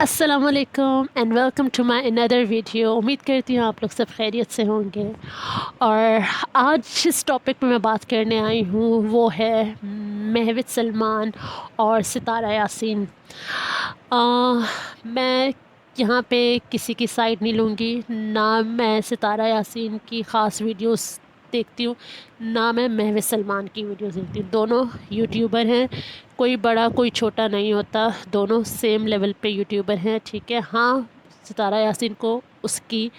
अस्सलामुअलैकुम and welcome to my another video. उम्मीद करती हूँ आप लोग सब खैरियत से होंगे। और आज जिस टॉपिक पे मैं बात करने आई हूँ वो है महविश सलमान और सितारा यासीन। मैं यहाँ पे किसी की साइड नहीं लूँगी, ना मैं सितारा यासीन की ख़ास वीडियोस देखती हूँ, ना मैं महविश सलमान की वीडियोस देखती हूँ। दोनों यूट्यूबर हैं, कोई बड़ा कोई छोटा नहीं होता, दोनों सेम लेवल पे यूट्यूबर हैं, ठीक है। हाँ, सितारा यासीन को उसकी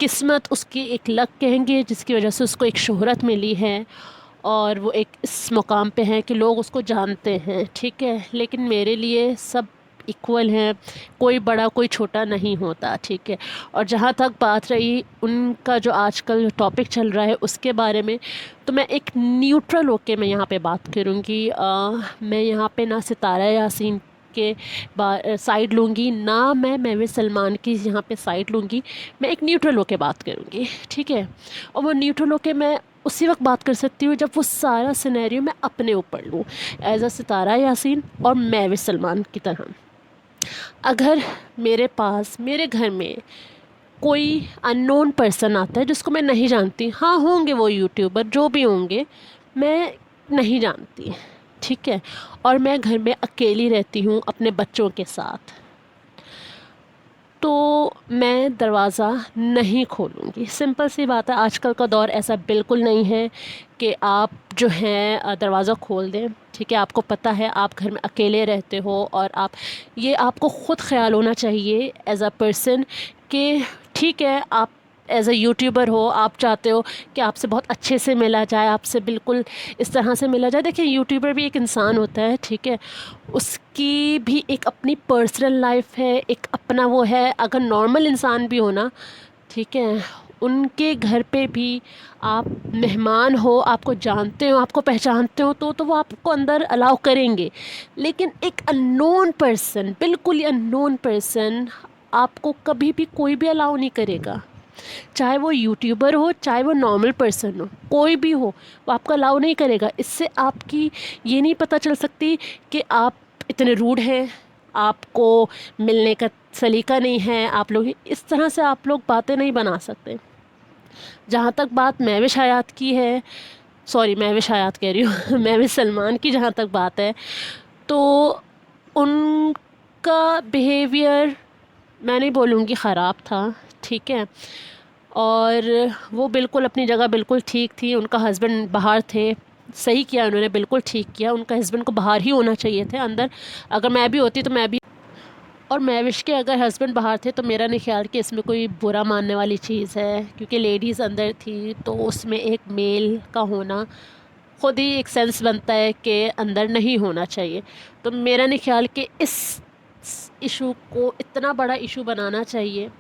किस्मत, उसकी एक लक कहेंगे जिसकी वजह से उसको एक शोहरत मिली है और वो एक इस मुकाम पे है कि लोग उसको जानते हैं, ठीक है। लेकिन मेरे लिए सब इक्वल हैं, कोई बड़ा कोई छोटा नहीं होता, ठीक है। और जहाँ तक बात रही उनका जो आजकल टॉपिक चल रहा है उसके बारे में, तो मैं एक न्यूट्रल होके मैं यहाँ पे बात करूँगी। मैं यहाँ पे ना सितारा यासीन के साइड लूँगी, ना मैं महविश सलमान की यहाँ पे साइड लूँगी। मैं एक न्यूट्रल होके बात करूँगी, ठीक है। और वो न्यूट्रल होके मैं उसी वक्त बात कर सकती हूँ जब वो सारा सिनेरियो मैं अपने ऊपर लूँ, एज अ सितारा यासीन और महविश सलमान की तरह। अगर मेरे पास मेरे घर में कोई अननोन पर्सन आता है जिसको मैं नहीं जानती, हाँ होंगे वो यूट्यूबर जो भी होंगे, मैं नहीं जानती, ठीक है। और मैं घर में अकेली रहती हूँ अपने बच्चों के साथ, तो मैं दरवाज़ा नहीं खोलूँगी। सिंपल सी बात है, आजकल का दौर ऐसा बिल्कुल नहीं है कि आप जो हैं दरवाज़ा खोल दें, ठीक है। आपको पता है आप घर में अकेले रहते हो और ये आपको ख़ुद ख्याल होना चाहिए एज़ अ पर्सन कि ठीक है, आप एज़ अ यूट्यूबर हो, आप चाहते हो कि आपसे बहुत अच्छे से मिला जाए, आपसे बिल्कुल इस तरह से मिला जाए। देखिए, यूट्यूबर भी एक इंसान होता है, ठीक है। उसकी भी एक अपनी पर्सनल लाइफ है, एक अपना वो है। अगर नॉर्मल इंसान भी हो ना, ठीक है, उनके घर पे भी आप मेहमान हो, आपको जानते हो, आपको पहचानते हो, तो वो आपको अंदर अलाउ करेंगे। लेकिन एक अननोन पर्सन, बिल्कुल ही अननोन पर्सन, आपको कभी भी कोई भी अलाउ नहीं करेगा। चाहे वो यूट्यूबर हो, चाहे वो नॉर्मल पर्सन हो, कोई भी हो, वो आपका अलाउ नहीं करेगा। इससे आपकी ये नहीं पता चल सकती कि आप इतने रूड हैं, आपको मिलने का सलीका नहीं है, आप लोग इस तरह से आप लोग बातें नहीं बना सकते। जहाँ तक बात महविश हयात की है, सॉरी महविश हयात कह रही हूँ महविश सलमान की जहाँ तक बात है, तो उनका बिहेवियर मैं नहीं बोलूँगी ख़राब था, ठीक है। और वो बिल्कुल अपनी जगह बिल्कुल ठीक थी। उनका हस्बैंड बाहर थे, सही किया उन्होंने, बिल्कुल ठीक किया। उनका हस्बैंड को बाहर ही होना चाहिए थे, अंदर अगर मैं भी होती तो मैं भी। और महविश के अगर हस्बैंड बाहर थे तो मेरा नहीं ख्याल कि इसमें कोई बुरा मानने वाली चीज़ है, क्योंकि लेडीज़ अंदर थी तो उसमें एक मेल का होना खुद ही एक सेंस बनता है कि अंदर नहीं होना चाहिए। तो मेरा नहीं ख्याल कि इस इशू को इतना बड़ा इशू बनाना चाहिए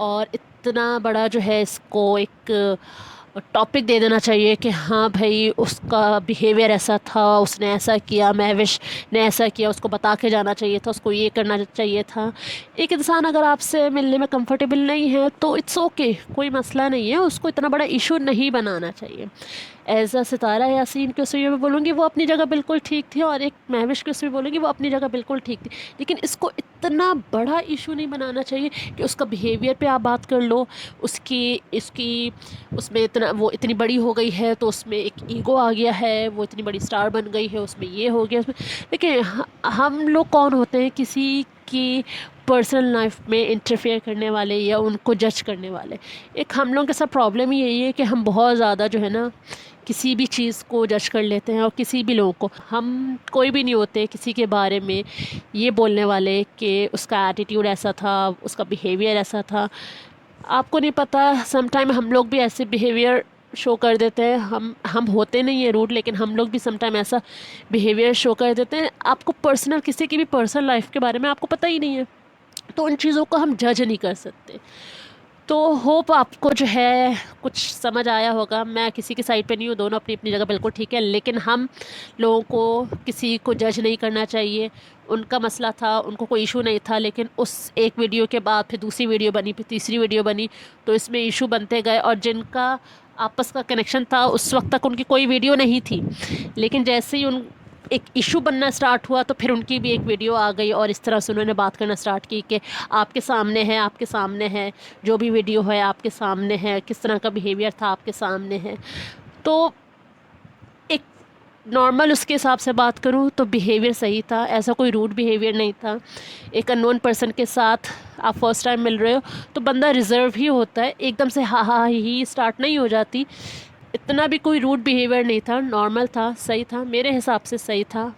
और इतना बड़ा जो है इसको एक टॉपिक दे देना चाहिए कि हाँ भाई उसका बिहेवियर ऐसा था, उसने ऐसा किया, महविश ने ऐसा किया, उसको बता के जाना चाहिए था, उसको ये करना चाहिए था। एक इंसान अगर आपसे मिलने में कंफर्टेबल नहीं है तो इट्स ओके, कोई मसला नहीं है, उसको इतना बड़ा इशू नहीं बनाना चाहिए। एज अ सितारा यासीन के उसमें मैं बोलूँगी वो अपनी जगह बिल्कुल ठीक थी, और एक महविश के उसमें बोलूँगी वो अपनी जगह बिल्कुल ठीक थी। लेकिन इसको इतना बड़ा इशू नहीं बनाना चाहिए कि उसका बिहेवियर पे आप बात कर लो, उसकी इसकी उसमें इतना वो इतनी बड़ी हो गई है तो उसमें एक ईगो आ गया है, वो इतनी बड़ी स्टार बन गई है, उसमें ये हो गया, उसमें। देखिए, हम लोग कौन होते हैं किसी की पर्सनल लाइफ में इंटरफेयर करने वाले या उनको जज करने वाले। एक हम लोगों के साथ प्रॉब्लम ही यही है कि हम बहुत ज़्यादा जो है ना किसी भी चीज़ को जज कर लेते हैं, और किसी भी लोगों को हम कोई भी नहीं होते किसी के बारे में ये बोलने वाले कि उसका एटीट्यूड ऐसा था, उसका बिहेवियर ऐसा था। आपको नहीं पता, समटाइम हम लोग भी ऐसे बिहेवियर शो कर देते हैं। हम होते नहीं है रूड, लेकिन हम लोग भी समटाइम ऐसा बिहेवियर शो कर देते हैं। आपको पर्सनल किसी की भी पर्सनल लाइफ के बारे में आपको पता ही नहीं है, तो उन चीज़ों को हम जज नहीं कर सकते। तो होप आपको जो है कुछ समझ आया होगा। मैं किसी की साइड पे नहीं हूँ, दोनों अपनी अपनी जगह बिल्कुल ठीक है, लेकिन हम लोगों को किसी को जज नहीं करना चाहिए। उनका मसला था, उनको कोई इशू नहीं था, लेकिन उस एक वीडियो के बाद फिर दूसरी वीडियो बनी, फिर तीसरी वीडियो बनी, तो इसमें इशू बनते गए। और जिनका आपस का कनेक्शन था उस वक्त तक उनकी कोई वीडियो नहीं थी, लेकिन जैसे ही एक इशू बनना स्टार्ट हुआ तो फिर उनकी भी एक वीडियो आ गई और इस तरह से उन्होंने बात करना स्टार्ट की कि आपके सामने है, जो भी वीडियो है आपके सामने है, किस तरह का बिहेवियर था आपके सामने है। तो एक नॉर्मल उसके हिसाब से बात करूँ तो बिहेवियर सही था, ऐसा कोई रूड बिहेवियर नहीं था। एक अननोन पर्सन के साथ आप फर्स्ट टाइम मिल रहे हो तो बंदा रिज़र्व ही होता है, एकदम से हा हा ही स्टार्ट नहीं हो जाती। इतना भी कोई रूड बिहेवियर नहीं था, नॉर्मल था, सही था, मेरे हिसाब से सही था।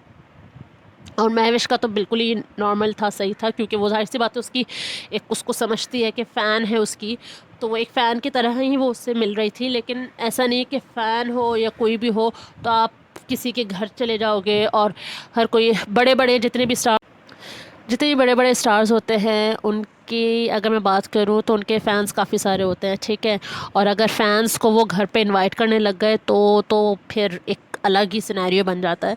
और महविश का तो बिल्कुल ही नॉर्मल था, सही था, क्योंकि वो जाहिर सी बात है उसकी एक उसको समझती है कि फ़ैन है उसकी, तो वो एक फ़ैन की तरह ही वो उससे मिल रही थी। लेकिन ऐसा नहीं कि फ़ैन हो या कोई भी हो तो आप किसी के घर चले जाओगे और हर कोई जितने भी बड़े बड़े स्टार्स होते हैं उनकी अगर मैं बात करूँ तो उनके फ़ैन्स काफ़ी सारे होते हैं, ठीक है। और अगर फ़ैन्स को वो घर पे इनवाइट करने लग गए तो फिर एक अलग ही सिनेरियो बन जाता है।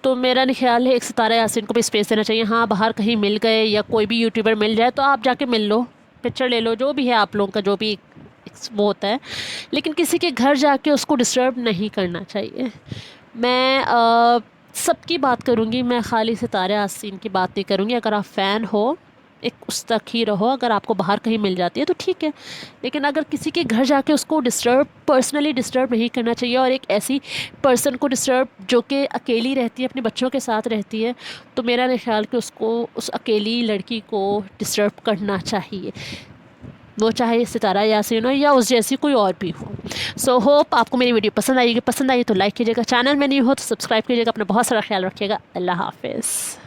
तो मेरा नहीं ख्याल है एक सितारा यासीन को भी स्पेस देना चाहिए। हाँ, बाहर कहीं मिल गए या कोई भी यूट्यूबर मिल जाए तो आप जाके मिल लो, पिक्चर ले लो, जो भी है आप लोगों का जो भी वो होता है, लेकिन किसी के घर जाके उसको डिस्टर्ब नहीं करना चाहिए। मैं सबकी बात करूँगी, मैं खाली सितारा यासीन की बात नहीं करूँगी। अगर आप फ़ैन हो एक उस तक ही रहो, अगर आपको बाहर कहीं मिल जाती है तो ठीक है, लेकिन अगर किसी के घर जाके उसको पर्सनली डिस्टर्ब नहीं करना चाहिए। और एक ऐसी पर्सन को डिस्टर्ब जो कि अकेली रहती है, अपने बच्चों के साथ रहती है, तो मेरा नहीं ख्याल कि उसको उस अकेली लड़की को डिस्टर्ब करना चाहिए, वो चाहे सितारा यासीन हो या उस जैसी कोई और भी हो। सो होप आपको मेरी वीडियो पसंद आई तो लाइक कीजिएगा, चैनल में नहीं हो तो सब्सक्राइब कीजिएगा। अपना बहुत सारा ख्याल रखिएगा। अल्लाह हाफिज़।